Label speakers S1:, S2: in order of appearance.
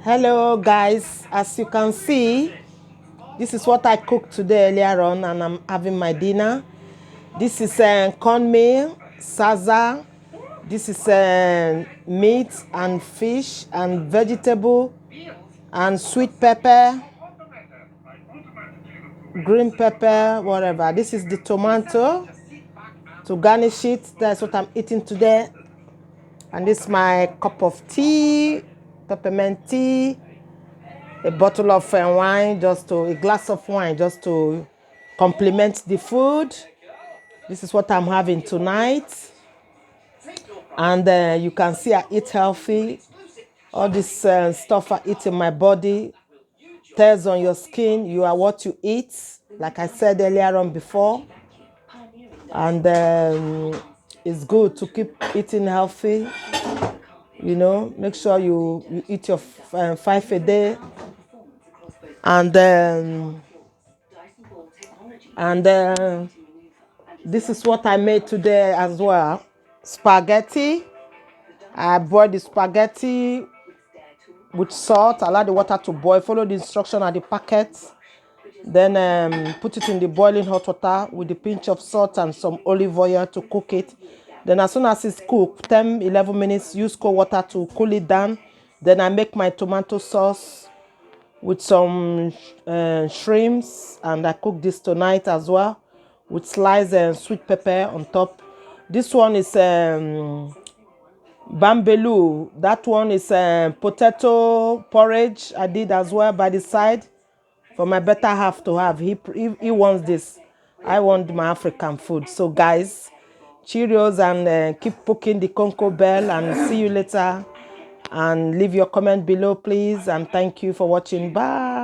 S1: Hello guys, as you can see, this is what I cooked today earlier on, and I'm having my dinner. This is cornmeal, salsa. This is meat and fish and vegetable and sweet pepper, green pepper, whatever. This is the tomato to garnish it. That's what I'm eating today. And this is my cup of tea, peppermint tea, a bottle of wine, a glass of wine just to complement the food. This is what I'm having tonight. And you can see I eat healthy. All this stuff I eat in my body tells on your skin. You are what you eat, like I said earlier on before. And it's good to keep eating healthy. Make sure you eat your 5 a day. And this is what I made today as well. Spaghetti. I boiled the spaghetti with salt. Allow the water to boil. Follow the instruction at the packet. Then put it in the boiling hot water with a pinch of salt and some olive oil to cook it. Then as soon as it's cooked, 10-11 minutes, use cold water to cool it down. Then I make my tomato sauce with some shrimps, and I cook this tonight as well with sliced sweet pepper on top. This one is bambelu. That one is potato porridge I did as well by the side for my better half to have. He wants this. I want my African food. So guys, Cheerios, and keep poking the Conco bell, and see you later. And leave your comment below, please. And thank you for watching. Bye.